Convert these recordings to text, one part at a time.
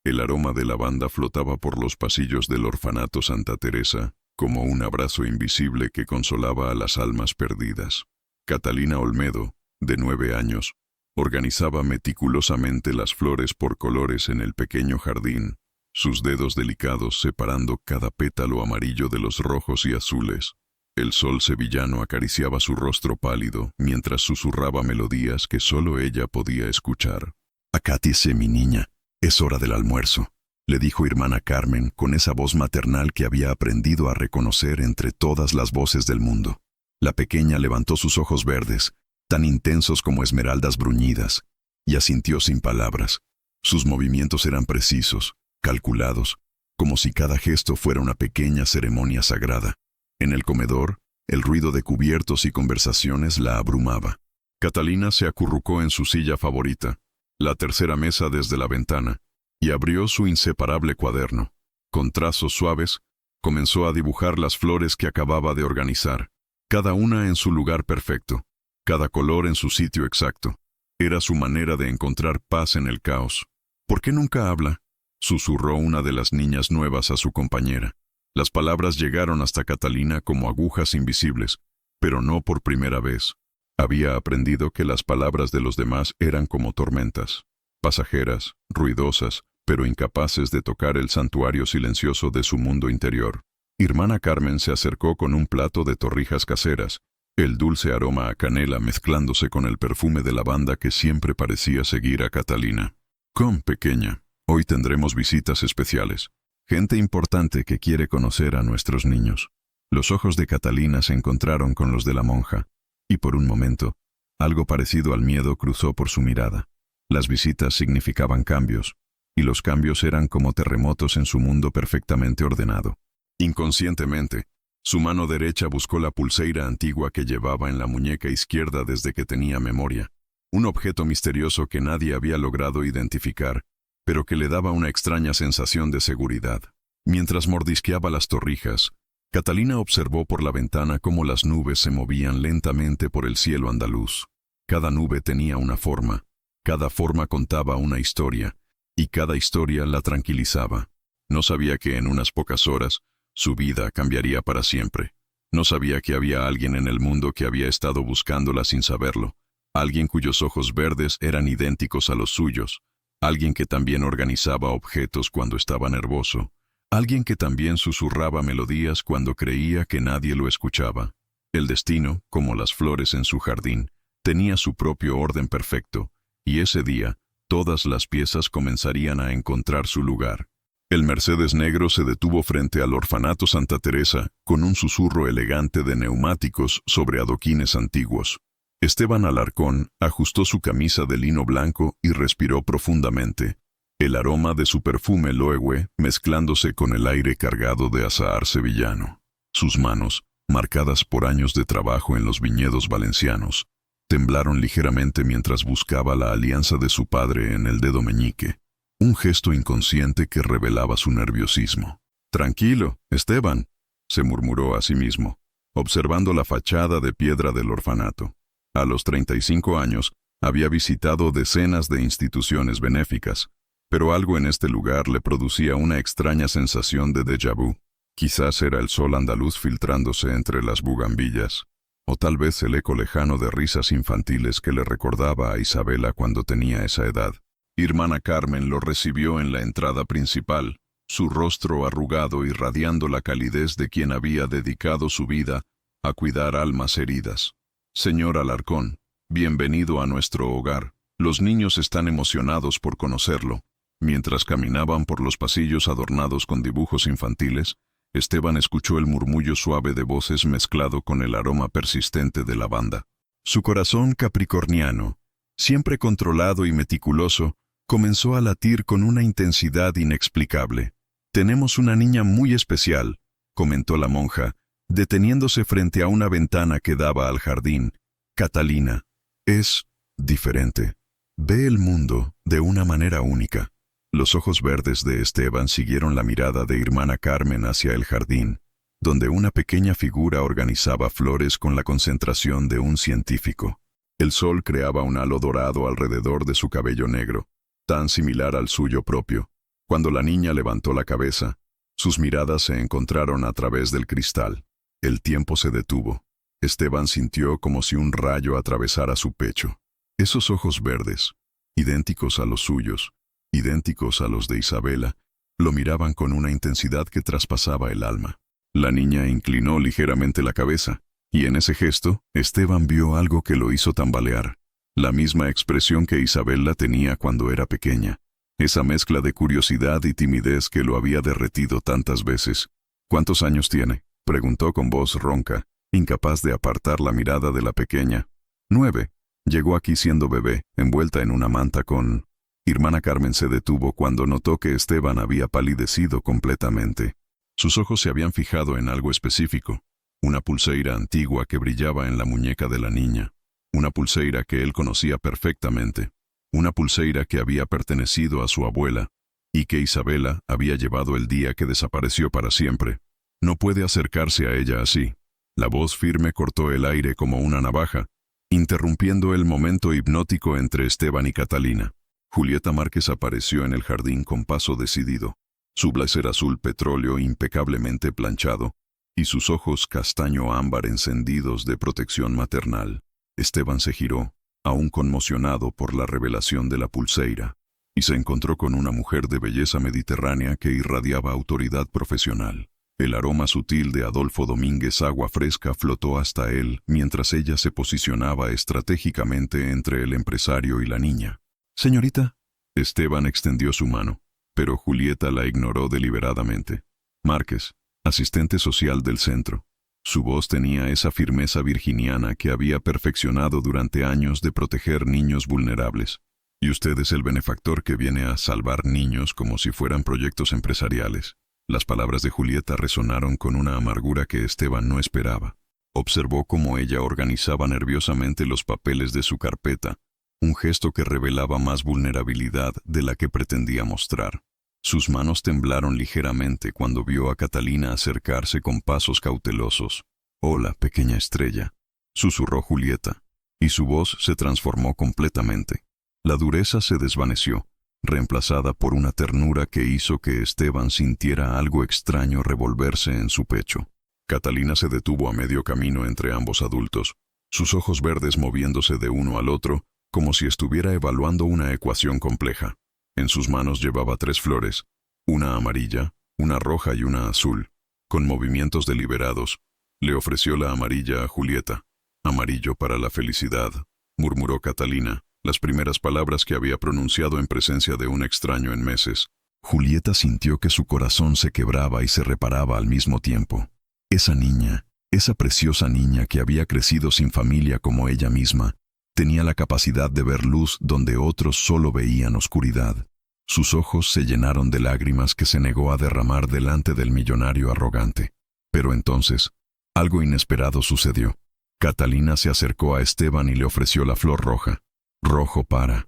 El aroma de lavanda flotaba por los pasillos del orfanato Santa Teresa, como un abrazo invisible que consolaba a las almas perdidas. Catalina Olmedo, de 9 años, organizaba meticulosamente las flores por colores en el pequeño jardín, sus dedos delicados separando cada pétalo amarillo de los rojos y azules. El sol sevillano acariciaba su rostro pálido mientras susurraba melodías que solo ella podía escuchar. «Acátiese, mi niña, es hora del almuerzo», le dijo hermana Carmen con esa voz maternal que había aprendido a reconocer entre todas las voces del mundo. La pequeña levantó sus ojos verdes, tan intensos como esmeraldas bruñidas, y asintió sin palabras. Sus movimientos eran precisos, calculados, como si cada gesto fuera una pequeña ceremonia sagrada. En el comedor, el ruido de cubiertos y conversaciones la abrumaba. Catalina se acurrucó en su silla favorita, la tercera mesa desde la ventana, y abrió su inseparable cuaderno. Con trazos suaves, comenzó a dibujar las flores que acababa de organizar, cada una en su lugar perfecto, cada color en su sitio exacto. Era su manera de encontrar paz en el caos. «¿Por qué nunca habla?», susurró una de las niñas nuevas a su compañera. Las palabras llegaron hasta Catalina como agujas invisibles, pero no por primera vez. Había aprendido que las palabras de los demás eran como tormentas, pasajeras, ruidosas, pero incapaces de tocar el santuario silencioso de su mundo interior. Hermana Carmen se acercó con un plato de torrijas caseras, el dulce aroma a canela mezclándose con el perfume de lavanda que siempre parecía seguir a Catalina. «Come, pequeña, hoy tendremos visitas especiales. Gente importante que quiere conocer a nuestros niños». Los ojos de Catalina se encontraron con los de la monja, y por un momento, algo parecido al miedo cruzó por su mirada. Las visitas significaban cambios, y los cambios eran como terremotos en su mundo perfectamente ordenado. Inconscientemente, su mano derecha buscó la pulseira antigua que llevaba en la muñeca izquierda desde que tenía memoria, un objeto misterioso que nadie había logrado identificar, pero que le daba una extraña sensación de seguridad. Mientras mordisqueaba las torrijas, Catalina observó por la ventana cómo las nubes se movían lentamente por el cielo andaluz. Cada nube tenía una forma, cada forma contaba una historia, y cada historia la tranquilizaba. No sabía que en unas pocas horas, su vida cambiaría para siempre. No sabía que había alguien en el mundo que había estado buscándola sin saberlo, alguien cuyos ojos verdes eran idénticos a los suyos, alguien que también organizaba objetos cuando estaba nervioso, alguien que también susurraba melodías cuando creía que nadie lo escuchaba. El destino, como las flores en su jardín, tenía su propio orden perfecto, y ese día, todas las piezas comenzarían a encontrar su lugar. El Mercedes negro se detuvo frente al orfanato Santa Teresa, con un susurro elegante de neumáticos sobre adoquines antiguos. Esteban Alarcón ajustó su camisa de lino blanco y respiró profundamente. El aroma de su perfume Loewe mezclándose con el aire cargado de azahar sevillano. Sus manos, marcadas por años de trabajo en los viñedos valencianos, temblaron ligeramente mientras buscaba la alianza de su padre en el dedo meñique, un gesto inconsciente que revelaba su nerviosismo. «Tranquilo, Esteban», se murmuró a sí mismo, observando la fachada de piedra del orfanato. A los 35 años, había visitado decenas de instituciones benéficas, pero algo en este lugar le producía una extraña sensación de déjà vu. Quizás era el sol andaluz filtrándose entre las bugambillas, o tal vez el eco lejano de risas infantiles que le recordaba a Isabela cuando tenía esa edad. Hermana Carmen lo recibió en la entrada principal, su rostro arrugado irradiando la calidez de quien había dedicado su vida a cuidar almas heridas. «Señor Alarcón, bienvenido a nuestro hogar. Los niños están emocionados por conocerlo». Mientras caminaban por los pasillos adornados con dibujos infantiles, Esteban escuchó el murmullo suave de voces mezclado con el aroma persistente de lavanda. Su corazón capricorniano, siempre controlado y meticuloso, comenzó a latir con una intensidad inexplicable. «Tenemos una niña muy especial», comentó la monja, deteniéndose frente a una ventana que daba al jardín. «Catalina. Es diferente. Ve el mundo de una manera única». Los ojos verdes de Esteban siguieron la mirada de hermana Carmen hacia el jardín, donde una pequeña figura organizaba flores con la concentración de un científico. El sol creaba un halo dorado alrededor de su cabello negro, tan similar al suyo propio, Cuando la niña levantó la cabeza, sus miradas se encontraron a través del cristal. El tiempo se detuvo. Esteban sintió como si un rayo atravesara su pecho. Esos ojos verdes, idénticos a los suyos, idénticos a los de Isabela, lo miraban con una intensidad que traspasaba el alma. La niña inclinó ligeramente la cabeza, y en ese gesto, Esteban vio algo que lo hizo tambalear. La misma expresión que Isabela tenía cuando era pequeña. Esa mezcla de curiosidad y timidez que lo había derretido tantas veces. «¿Cuántos años tiene?», preguntó con voz ronca, incapaz de apartar la mirada de la pequeña. «9. Llegó aquí siendo bebé, envuelta en una manta con...». Hermana Carmen se detuvo cuando notó que Esteban había palidecido completamente. Sus ojos se habían fijado en algo específico, una pulseira antigua que brillaba en la muñeca de la niña, una pulseira que él conocía perfectamente, una pulseira que había pertenecido a su abuela y que Isabela había llevado el día que desapareció para siempre. «No puede acercarse a ella así». La voz firme cortó el aire como una navaja, interrumpiendo el momento hipnótico entre Esteban y Catalina. Julieta Márquez apareció en el jardín con paso decidido, su blazer azul petróleo impecablemente planchado y sus ojos castaño ámbar encendidos de protección maternal. Esteban se giró, aún conmocionado por la revelación de la pulseira, y se encontró con una mujer de belleza mediterránea que irradiaba autoridad profesional. El aroma sutil de Adolfo Domínguez agua fresca flotó hasta él mientras ella se posicionaba estratégicamente entre el empresario y la niña. «Señorita». Esteban extendió su mano, pero Julieta la ignoró deliberadamente. «Márquez, asistente social del centro». Su voz tenía esa firmeza virginiana que había perfeccionado durante años de proteger niños vulnerables. «Y usted es el benefactor que viene a salvar niños como si fueran proyectos empresariales». Las palabras de Julieta resonaron con una amargura que Esteban no esperaba. Observó cómo ella organizaba nerviosamente los papeles de su carpeta, un gesto que revelaba más vulnerabilidad de la que pretendía mostrar. Sus manos temblaron ligeramente cuando vio a Catalina acercarse con pasos cautelosos. «Hola, pequeña estrella», susurró Julieta, y su voz se transformó completamente. La dureza se desvaneció, reemplazada por una ternura que hizo que Esteban sintiera algo extraño revolverse en su pecho. Catalina se detuvo a medio camino entre ambos adultos, sus ojos verdes moviéndose de uno al otro, como si estuviera evaluando una ecuación compleja. En sus manos llevaba 3 flores, una amarilla, una roja y una azul. Con movimientos deliberados, le ofreció la amarilla a Julieta. «Amarillo para la felicidad», murmuró Catalina, las primeras palabras que había pronunciado en presencia de un extraño en meses. Julieta sintió que su corazón se quebraba y se reparaba al mismo tiempo. Esa niña, esa preciosa niña que había crecido sin familia como ella misma, tenía la capacidad de ver luz donde otros solo veían oscuridad. Sus ojos se llenaron de lágrimas que se negó a derramar delante del millonario arrogante. Pero entonces, algo inesperado sucedió. Catalina se acercó a Esteban y le ofreció la flor roja. «Rojo para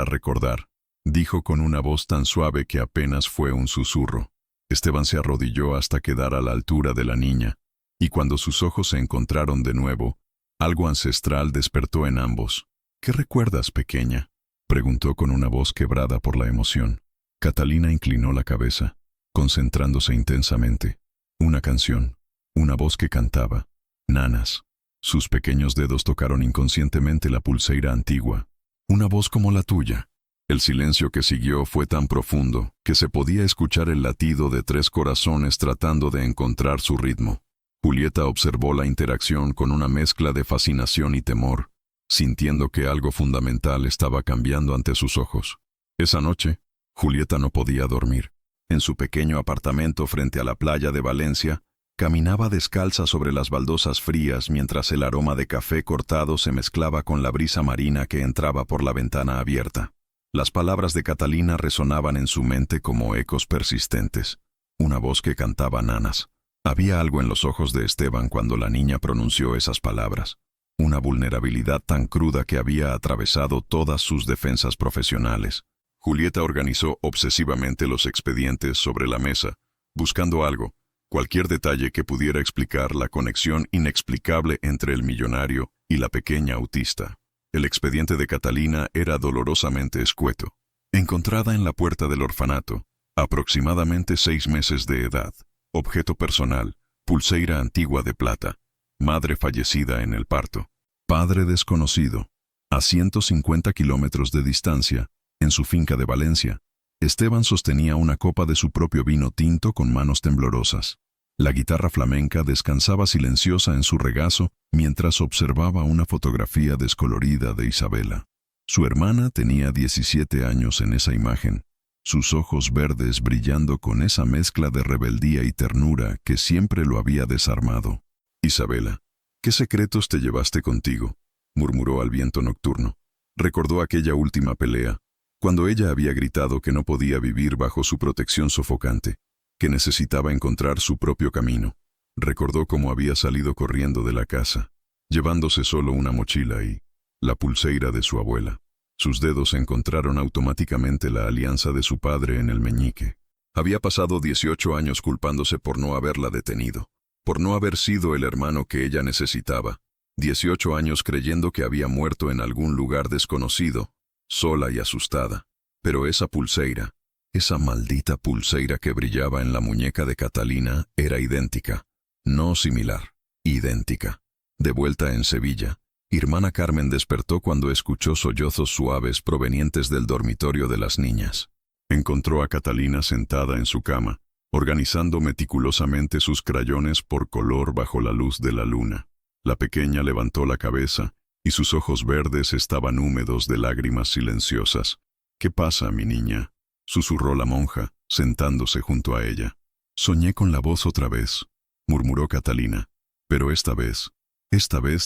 recordar», dijo con una voz tan suave que apenas fue un susurro. Esteban se arrodilló hasta quedar a la altura de la niña, y cuando sus ojos se encontraron de nuevo, algo ancestral despertó en ambos. «¿Qué recuerdas, pequeña?», preguntó con una voz quebrada por la emoción. Catalina inclinó la cabeza, concentrándose intensamente. Una canción, una voz que cantaba. «Nanas». Sus pequeños dedos tocaron inconscientemente la pulseira antigua. «Una voz como la tuya». El silencio que siguió fue tan profundo que se podía escuchar el latido de 3 corazones tratando de encontrar su ritmo. Julieta observó la interacción con una mezcla de fascinación y temor, sintiendo que algo fundamental estaba cambiando ante sus ojos. Esa noche, Julieta no podía dormir. En su pequeño apartamento frente a la playa de Valencia, caminaba descalza sobre las baldosas frías mientras el aroma de café cortado se mezclaba con la brisa marina que entraba por la ventana abierta. Las palabras de Catalina resonaban en su mente como ecos persistentes. Una voz que cantaba nanas. Había algo en los ojos de Esteban cuando la niña pronunció esas palabras. Una vulnerabilidad tan cruda que había atravesado todas sus defensas profesionales. Julieta organizó obsesivamente los expedientes sobre la mesa, buscando algo, cualquier detalle que pudiera explicar la conexión inexplicable entre el millonario y la pequeña autista. El expediente de Catalina era dolorosamente escueto. Encontrada en la puerta del orfanato, Aproximadamente 6 meses de edad. Objeto personal, pulseira antigua de plata. Madre fallecida en el parto. Padre desconocido. A 150 kilómetros de distancia, en su finca de Valencia, Esteban sostenía una copa de su propio vino tinto con manos temblorosas. La guitarra flamenca descansaba silenciosa en su regazo mientras observaba una fotografía descolorida de Isabela. Su hermana tenía 17 años en esa imagen, sus ojos verdes brillando con esa mezcla de rebeldía y ternura que siempre lo había desarmado. «Isabela, ¿qué secretos te llevaste contigo?», murmuró al viento nocturno. Recordó aquella última pelea, cuando ella había gritado que no podía vivir bajo su protección sofocante, que necesitaba encontrar su propio camino. Recordó cómo había salido corriendo de la casa, llevándose solo una mochila y la pulseira de su abuela. Sus dedos encontraron automáticamente la alianza de su padre en el meñique. Había pasado 18 años culpándose por no haberla detenido, por no haber sido el hermano que ella necesitaba. 18 años creyendo que había muerto en algún lugar desconocido, sola y asustada. Pero esa pulseira, esa maldita pulseira que brillaba en la muñeca de Catalina, era idéntica. No similar, idéntica. De vuelta en Sevilla, Hermana Carmen despertó cuando escuchó sollozos suaves provenientes del dormitorio de las niñas. Encontró a Catalina sentada en su cama, organizando meticulosamente sus crayones por color bajo la luz de la luna. La pequeña levantó la cabeza y sus ojos verdes estaban húmedos de lágrimas silenciosas. «¿Qué pasa, mi niña?», susurró la monja, sentándose junto a ella. «Soñé con la voz otra vez», murmuró Catalina, «pero esta vez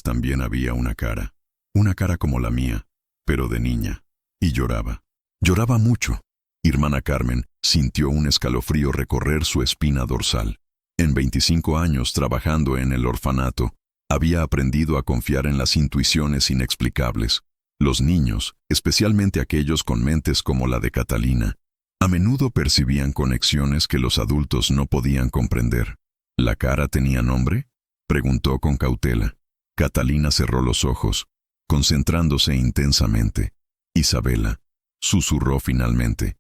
también había una cara como la mía, pero de niña, y lloraba mucho». Hermana Carmen sintió un escalofrío recorrer su espina dorsal. En 25 años trabajando en el orfanato, había aprendido a confiar en las intuiciones inexplicables. Los niños, especialmente aquellos con mentes como la de Catalina, a menudo percibían conexiones que los adultos no podían comprender. ¿La cara tenía nombre?, preguntó con cautela. Catalina cerró los ojos, concentrándose intensamente. «Isabela», susurró finalmente.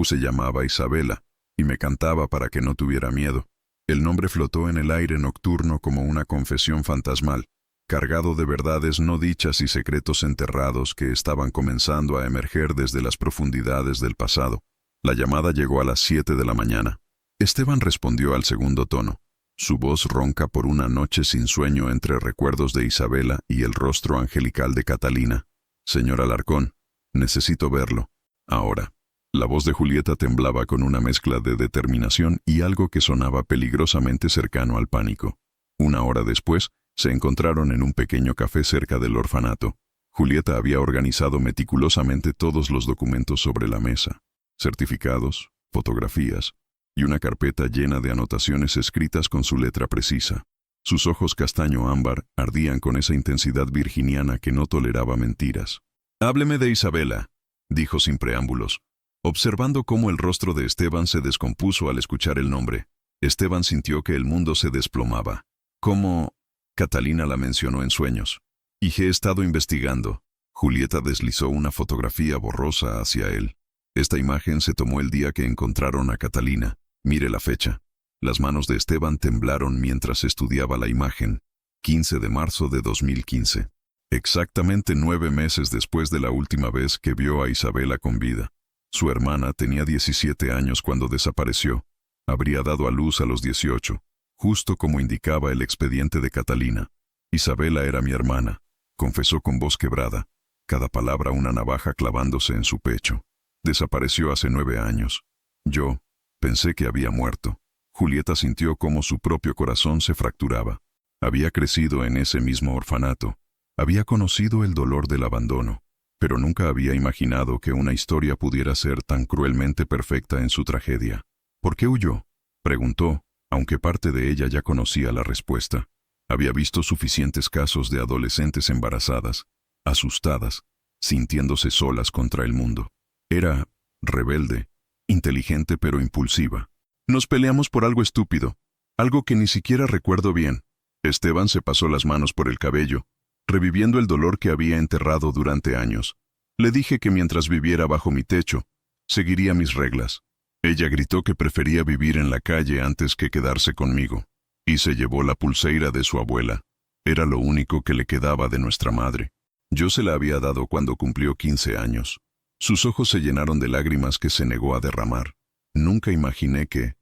Se llamaba Isabela, y me cantaba para que no tuviera miedo. El nombre flotó en el aire nocturno como una confesión fantasmal, cargado de verdades no dichas y secretos enterrados que estaban comenzando a emerger desde las profundidades del pasado. La llamada llegó a las 7 de la mañana. Esteban respondió al segundo tono, su voz ronca por una noche sin sueño entre recuerdos de Isabela y el rostro angelical de Catalina. «Señor Alarcón, necesito verlo. Ahora». La voz de Julieta temblaba con una mezcla de determinación y algo que sonaba peligrosamente cercano al pánico. Una hora después, se encontraron en un pequeño café cerca del orfanato. Julieta había organizado meticulosamente todos los documentos sobre la mesa: certificados, fotografías y una carpeta llena de anotaciones escritas con su letra precisa. Sus ojos castaño ámbar ardían con esa intensidad virginiana que no toleraba mentiras. «Hábleme de Isabela», dijo sin preámbulos. Observando cómo el rostro de Esteban se descompuso al escuchar el nombre, Esteban sintió que el mundo se desplomaba. «¿Cómo?» Catalina la mencionó en sueños. «Y he estado investigando». Julieta deslizó una fotografía borrosa hacia él. Esta imagen se tomó el día que encontraron a Catalina. Mire la fecha. Las manos de Esteban temblaron mientras estudiaba la imagen. 15 de marzo de 2015. Exactamente 9 meses después de la última vez que vio a Isabela con vida. Su hermana tenía 17 años cuando desapareció. Habría dado a luz a los 18, justo como indicaba el expediente de Catalina. «Isabela era mi hermana», confesó con voz quebrada, cada palabra una navaja clavándose en su pecho. «Desapareció hace 9 años. Yo pensé que había muerto». Julieta sintió cómo su propio corazón se fracturaba. Había crecido en ese mismo orfanato. Había conocido el dolor del abandono, pero nunca había imaginado que una historia pudiera ser tan cruelmente perfecta en su tragedia. «¿Por qué huyó?», preguntó, aunque parte de ella ya conocía la respuesta. Había visto suficientes casos de adolescentes embarazadas, asustadas, sintiéndose solas contra el mundo. Era rebelde, inteligente pero impulsiva. «Nos peleamos por algo estúpido, algo que ni siquiera recuerdo bien». Esteban se pasó las manos por el cabello, reviviendo el dolor que había enterrado durante años. «Le dije que mientras viviera bajo mi techo, seguiría mis reglas. Ella gritó que prefería vivir en la calle antes que quedarse conmigo, y se llevó la pulseira de su abuela. Era lo único que le quedaba de nuestra madre. Yo se la había dado cuando cumplió 15 años. Sus ojos se llenaron de lágrimas que se negó a derramar. Nunca imaginé que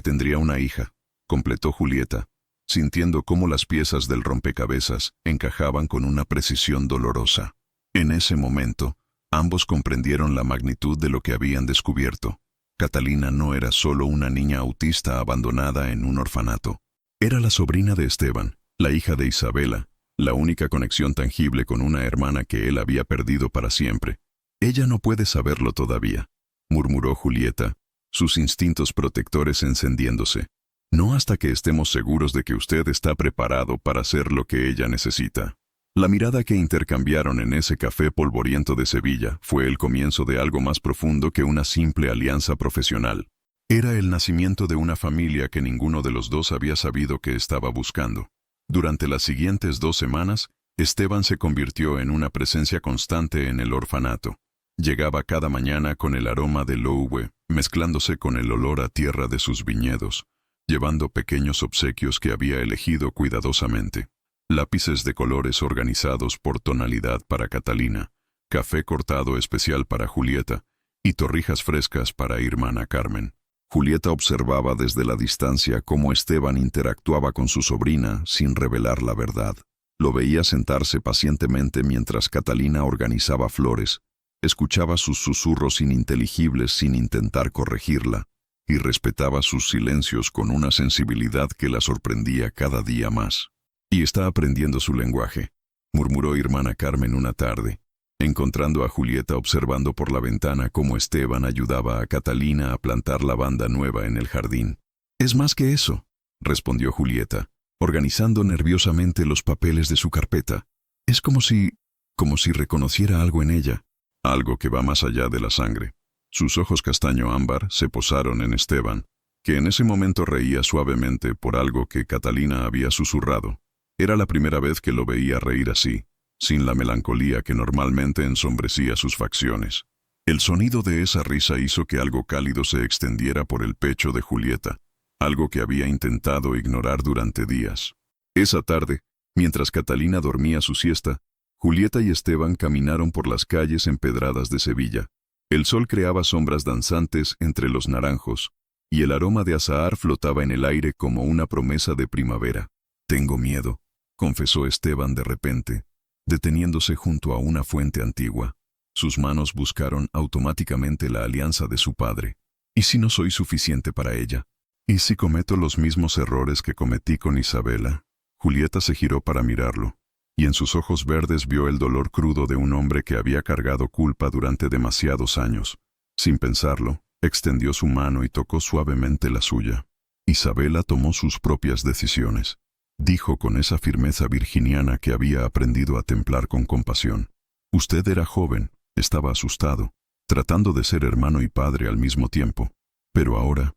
tendría una hija, completó Julieta, sintiendo cómo las piezas del rompecabezas encajaban con una precisión dolorosa. En ese momento, ambos comprendieron la magnitud de lo que habían descubierto. Catalina no era solo una niña autista abandonada en un orfanato. Era la sobrina de Esteban, la hija de Isabela, la única conexión tangible con una hermana que él había perdido para siempre. Ella no puede saberlo todavía, murmuró Julieta, sus instintos protectores encendiéndose. No hasta que estemos seguros de que usted está preparado para hacer lo que ella necesita. La mirada que intercambiaron en ese café polvoriento de Sevilla fue el comienzo de algo más profundo que una simple alianza profesional. Era el nacimiento de una familia que ninguno de los dos había sabido que estaba buscando. Durante las siguientes 2 semanas, Esteban se convirtió en una presencia constante en el orfanato. Llegaba cada mañana con el aroma del loue, mezclándose con el olor a tierra de sus viñedos, llevando pequeños obsequios que había elegido cuidadosamente. Lápices de colores organizados por tonalidad para Catalina, café cortado especial para Julieta y torrijas frescas para hermana Carmen. Julieta observaba desde la distancia cómo Esteban interactuaba con su sobrina sin revelar la verdad. Lo veía sentarse pacientemente mientras Catalina organizaba flores, escuchaba sus susurros ininteligibles sin intentar corregirla, y respetaba sus silencios con una sensibilidad que la sorprendía cada día más. «Y está aprendiendo su lenguaje», murmuró hermana Carmen una tarde, encontrando a Julieta observando por la ventana cómo Esteban ayudaba a Catalina a plantar lavanda nueva en el jardín. «Es más que eso», respondió Julieta, organizando nerviosamente los papeles de su carpeta. «Es como si reconociera algo en ella, algo que va más allá de la sangre». Sus ojos castaño ámbar se posaron en Esteban, que en ese momento reía suavemente por algo que Catalina había susurrado. Era la primera vez que lo veía reír así, sin la melancolía que normalmente ensombrecía sus facciones. El sonido de esa risa hizo que algo cálido se extendiera por el pecho de Julieta, algo que había intentado ignorar durante días. Esa tarde, mientras Catalina dormía su siesta, Julieta y Esteban caminaron por las calles empedradas de Sevilla. El sol creaba sombras danzantes entre los naranjos, y el aroma de azahar flotaba en el aire como una promesa de primavera. «Tengo miedo», confesó Esteban de repente, deteniéndose junto a una fuente antigua. Sus manos buscaron automáticamente la alianza de su padre. ¿Y si no soy suficiente para ella? ¿Y si cometo los mismos errores que cometí con Isabela? Julieta se giró para mirarlo, y en sus ojos verdes vio el dolor crudo de un hombre que había cargado culpa durante demasiados años. Sin pensarlo, extendió su mano y tocó suavemente la suya. Isabela tomó sus propias decisiones, dijo con esa firmeza virginiana que había aprendido a templar con compasión. Usted era joven, estaba asustado, tratando de ser hermano y padre al mismo tiempo. Pero ahora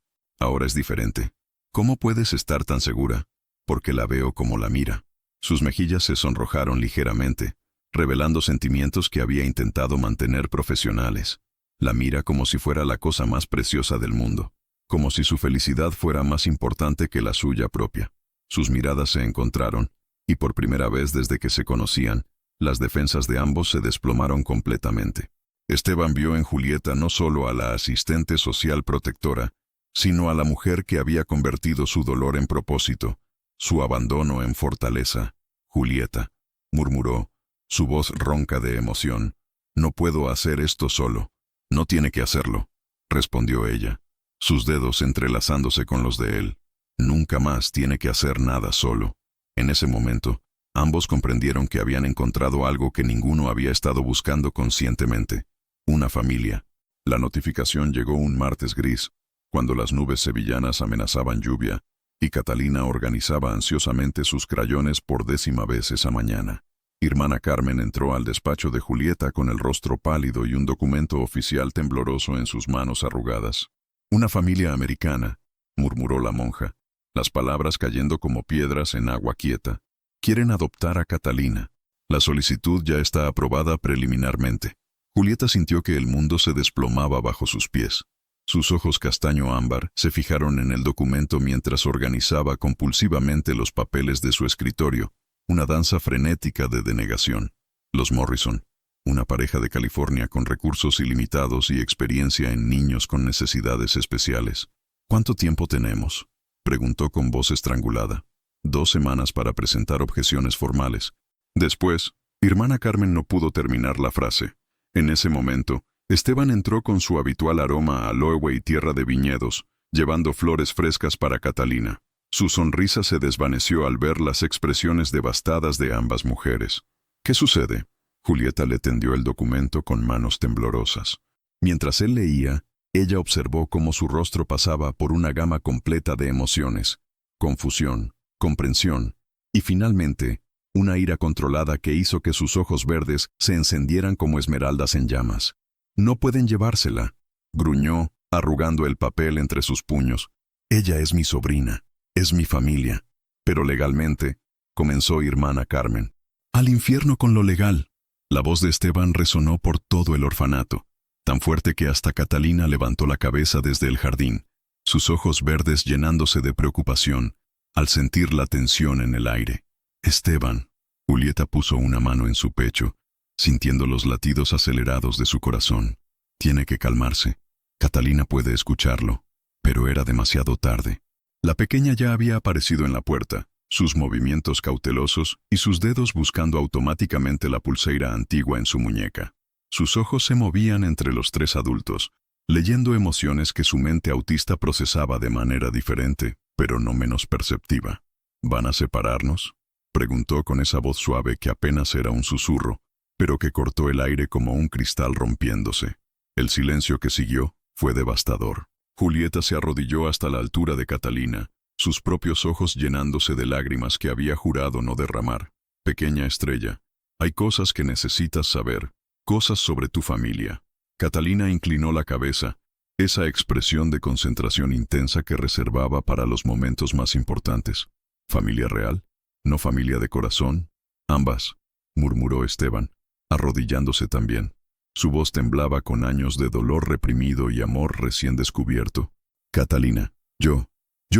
es diferente. ¿Cómo puedes estar tan segura? Porque la veo como la mira. Sus mejillas se sonrojaron ligeramente, revelando sentimientos que había intentado mantener profesionales. La mira como si fuera la cosa más preciosa del mundo, como si su felicidad fuera más importante que la suya propia. Sus miradas se encontraron, y por primera vez desde que se conocían, las defensas de ambos se desplomaron completamente. Esteban vio en Julieta no solo a la asistente social protectora, sino a la mujer que había convertido su dolor en propósito, su abandono en fortaleza. «Julieta», murmuró, su voz ronca de emoción, «no puedo hacer esto solo». «No tiene que hacerlo», respondió ella, sus dedos entrelazándose con los de él. «Nunca más tiene que hacer nada solo». En ese momento, ambos comprendieron que habían encontrado algo que ninguno había estado buscando conscientemente: una familia. La notificación llegó un martes gris, cuando las nubes sevillanas amenazaban lluvia, y Catalina organizaba ansiosamente sus crayones por 10ª vez esa mañana. Hermana Carmen entró al despacho de Julieta con el rostro pálido y un documento oficial tembloroso en sus manos arrugadas. «Una familia americana», murmuró la monja, las palabras cayendo como piedras en agua quieta. «Quieren adoptar a Catalina. La solicitud ya está aprobada preliminarmente». Julieta sintió que el mundo se desplomaba bajo sus pies. Sus ojos castaño ámbar se fijaron en el documento mientras organizaba compulsivamente los papeles de su escritorio, una danza frenética de denegación. Los Morrison, una pareja de California con recursos ilimitados y experiencia en niños con necesidades especiales. ¿Cuánto tiempo tenemos?, preguntó con voz estrangulada. 2 semanas para presentar objeciones formales. Después, hermana Carmen no pudo terminar la frase. En ese momento, Esteban entró con su habitual aroma a aloe y tierra de viñedos, llevando flores frescas para Catalina. Su sonrisa se desvaneció al ver las expresiones devastadas de ambas mujeres. ¿Qué sucede? Julieta le tendió el documento con manos temblorosas. Mientras él leía, ella observó cómo su rostro pasaba por una gama completa de emociones: confusión, comprensión y, finalmente, una ira controlada que hizo que sus ojos verdes se encendieran como esmeraldas en llamas. «No pueden llevársela», gruñó, arrugando el papel entre sus puños. «Ella es mi sobrina, es mi familia». «Pero legalmente», comenzó hermana Carmen. «Al infierno con lo legal». La voz de Esteban resonó por todo el orfanato, tan fuerte que hasta Catalina levantó la cabeza desde el jardín, sus ojos verdes llenándose de preocupación al sentir la tensión en el aire. «Esteban». Julieta puso una mano en su pecho, sintiendo los latidos acelerados de su corazón. «Tiene que calmarse. Catalina puede escucharlo». Pero era demasiado tarde. La pequeña ya había aparecido en la puerta, sus movimientos cautelosos y sus dedos buscando automáticamente la pulsera antigua en su muñeca. Sus ojos se movían entre los 3 adultos, leyendo emociones que su mente autista procesaba de manera diferente, pero no menos perceptiva. «¿Van a separarnos?», preguntó con esa voz suave que apenas era un susurro, pero que cortó el aire como un cristal rompiéndose. El silencio que siguió fue devastador. Julieta se arrodilló hasta la altura de Catalina, sus propios ojos llenándose de lágrimas que había jurado no derramar. «Pequeña estrella, hay cosas que necesitas saber, cosas sobre tu familia». Catalina inclinó la cabeza, esa expresión de concentración intensa que reservaba para los momentos más importantes. «¿Familia real? ¿No familia de corazón?». «Ambas», murmuró Esteban, arrodillándose también. Su voz temblaba con años de dolor reprimido y amor recién descubierto. «Catalina, yo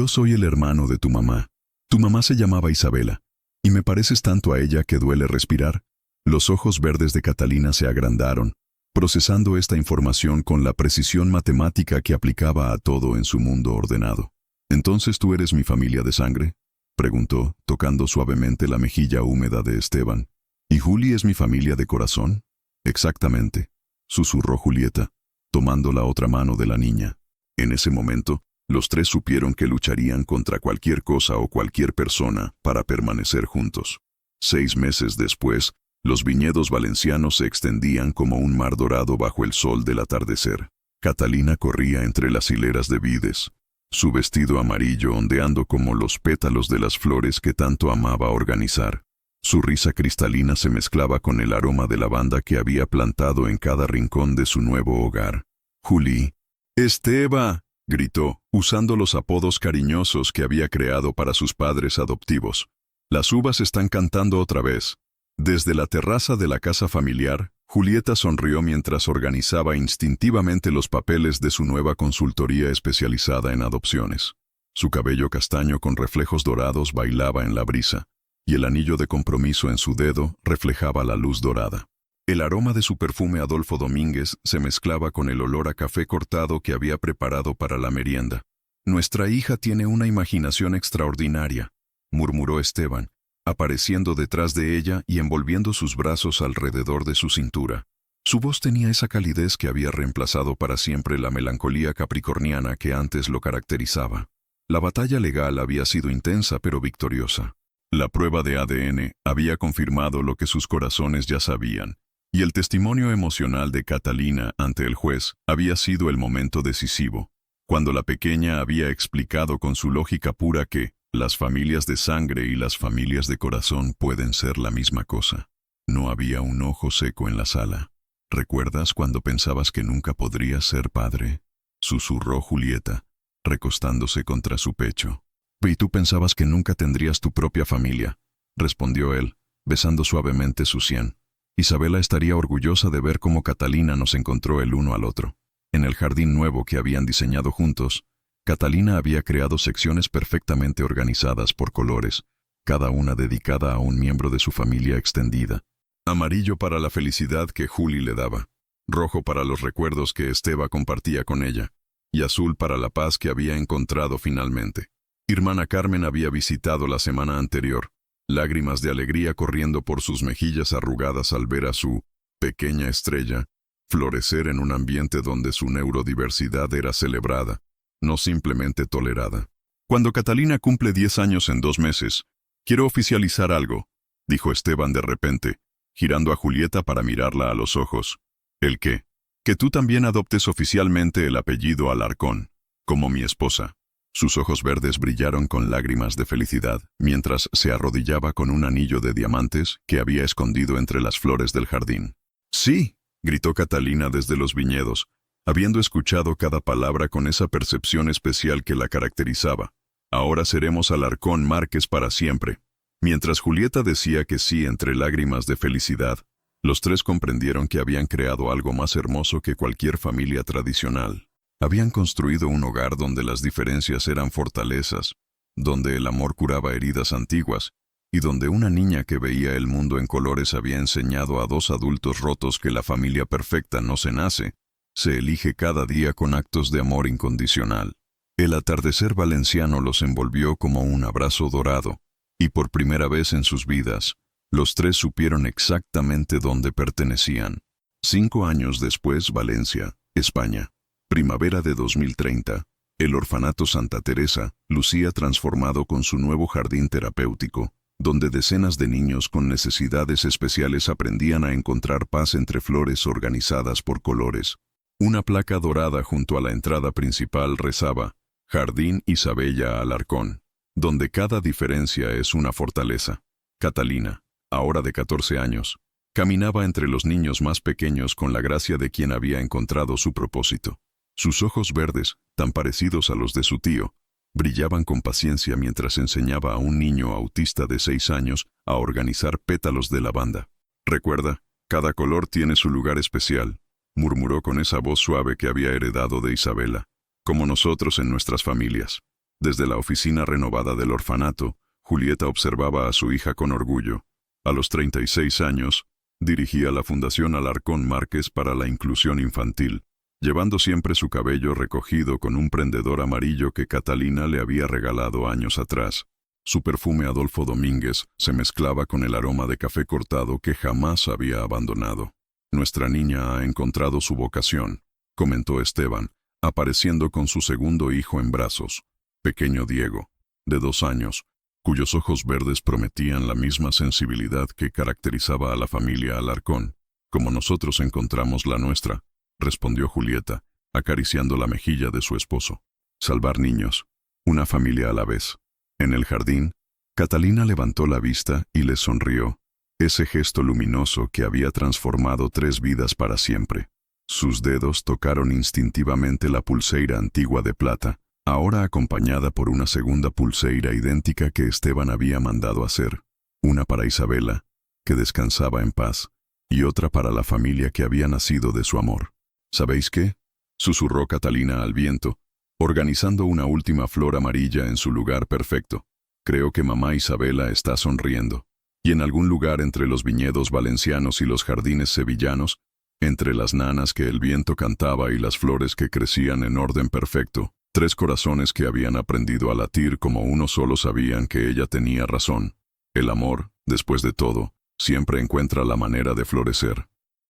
soy el hermano de tu mamá. Tu mamá se llamaba Isabela, y me pareces tanto a ella que duele respirar». Los ojos verdes de Catalina se agrandaron, procesando esta información con la precisión matemática que aplicaba a todo en su mundo ordenado. «¿Entonces tú eres mi familia de sangre?», preguntó, tocando suavemente la mejilla húmeda de Esteban. «¿Y Juli es mi familia de corazón?». «Exactamente», susurró Julieta, tomando la otra mano de la niña. En ese momento, los 3 supieron que lucharían contra cualquier cosa o cualquier persona para permanecer juntos. 6 meses después, los viñedos valencianos se extendían como un mar dorado bajo el sol del atardecer. Catalina corría entre las hileras de vides, su vestido amarillo ondeando como los pétalos de las flores que tanto amaba organizar. Su risa cristalina se mezclaba con el aroma de lavanda que había plantado en cada rincón de su nuevo hogar. «Juli». «Esteba», gritó, usando los apodos cariñosos que había creado para sus padres adoptivos. «Las uvas están cantando otra vez». Desde la terraza de la casa familiar, Julieta sonrió mientras organizaba instintivamente los papeles de su nueva consultoría especializada en adopciones. Su cabello castaño con reflejos dorados bailaba en la brisa, y el anillo de compromiso en su dedo reflejaba la luz dorada. El aroma de su perfume Adolfo Domínguez se mezclaba con el olor a café cortado que había preparado para la merienda. «Nuestra hija tiene una imaginación extraordinaria», murmuró Esteban, apareciendo detrás de ella y envolviendo sus brazos alrededor de su cintura. Su voz tenía esa calidez que había reemplazado para siempre la melancolía capricorniana que antes lo caracterizaba. La batalla legal había sido intensa pero victoriosa. La prueba de ADN había confirmado lo que sus corazones ya sabían, y el testimonio emocional de Catalina ante el juez había sido el momento decisivo, cuando la pequeña había explicado con su lógica pura que las familias de sangre y las familias de corazón pueden ser la misma cosa. No había un ojo seco en la sala. «¿Recuerdas cuando pensabas que nunca podrías ser padre?», susurró Julieta, recostándose contra su pecho. «Y tú pensabas que nunca tendrías tu propia familia», respondió él, besando suavemente su sien. «Isabela estaría orgullosa de ver cómo Catalina nos encontró el uno al otro». En el jardín nuevo que habían diseñado juntos, Catalina había creado secciones perfectamente organizadas por colores, cada una dedicada a un miembro de su familia extendida. Amarillo para la felicidad que Juli le daba, rojo para los recuerdos que Esteba compartía con ella, y azul para la paz que había encontrado finalmente. Hermana Carmen había visitado la semana anterior, lágrimas de alegría corriendo por sus mejillas arrugadas al ver a su pequeña estrella florecer en un ambiente donde su neurodiversidad era celebrada, no simplemente tolerada. Cuando Catalina cumple 10 años en 2 meses, quiero oficializar algo, dijo Esteban de repente, girando a Julieta para mirarla a los ojos. ¿El qué? Que tú también adoptes oficialmente el apellido Alarcón, como mi esposa. Sus ojos verdes brillaron con lágrimas de felicidad, mientras se arrodillaba con un anillo de diamantes que había escondido entre las flores del jardín. Sí, gritó Catalina desde los viñedos, habiendo escuchado cada palabra con esa percepción especial que la caracterizaba. Ahora seremos Alarcón Márquez para siempre. Mientras Julieta decía que sí entre lágrimas de felicidad, los tres comprendieron que habían creado algo más hermoso que cualquier familia tradicional. Habían construido un hogar donde las diferencias eran fortalezas, donde el amor curaba heridas antiguas, y donde una niña que veía el mundo en colores había enseñado a 2 adultos rotos que la familia perfecta no se nace, se elige cada día con actos de amor incondicional. El atardecer valenciano los envolvió como un abrazo dorado, y por primera vez en sus vidas, los tres supieron exactamente dónde pertenecían. 5 años después, Valencia, España. Primavera de 2030. El orfanato Santa Teresa lucía transformado con su nuevo jardín terapéutico, donde decenas de niños con necesidades especiales aprendían a encontrar paz entre flores organizadas por colores. Una placa dorada junto a la entrada principal rezaba, Jardín Isabella Alarcón, donde cada diferencia es una fortaleza. Catalina, ahora de 14 años, caminaba entre los niños más pequeños con la gracia de quien había encontrado su propósito. Sus ojos verdes, tan parecidos a los de su tío, brillaban con paciencia mientras enseñaba a un niño autista de 6 años a organizar pétalos de lavanda. Recuerda, cada color tiene su lugar especial, murmuró con esa voz suave que había heredado de Isabela, como nosotros en nuestras familias. Desde la oficina renovada del orfanato, Julieta observaba a su hija con orgullo. A los 36 años, dirigía la Fundación Alarcón Márquez para la Inclusión Infantil, llevando siempre su cabello recogido con un prendedor amarillo que Catalina le había regalado años atrás. Su perfume Adolfo Domínguez se mezclaba con el aroma de café cortado que jamás había abandonado. Nuestra niña ha encontrado su vocación, comentó Esteban, apareciendo con su segundo hijo en brazos, pequeño Diego, de 2 años, cuyos ojos verdes prometían la misma sensibilidad que caracterizaba a la familia Alarcón, como nosotros encontramos la nuestra, respondió Julieta, acariciando la mejilla de su esposo. Salvar niños, una familia a la vez. En el jardín, Catalina levantó la vista y le sonrió, ese gesto luminoso que había transformado 3 vidas para siempre. Sus dedos tocaron instintivamente la pulseira antigua de plata, ahora acompañada por una segunda pulseira idéntica que Esteban había mandado hacer, una para Isabela, que descansaba en paz, y otra para la familia que había nacido de su amor. ¿Sabéis qué?, susurró Catalina al viento, organizando una última flor amarilla en su lugar perfecto. Creo que mamá Isabela está sonriendo. Y en algún lugar entre los viñedos valencianos y los jardines sevillanos, entre las nanas que el viento cantaba y las flores que crecían en orden perfecto, 3 corazones que habían aprendido a latir como uno solo sabían que ella tenía razón. El amor, después de todo, siempre encuentra la manera de florecer.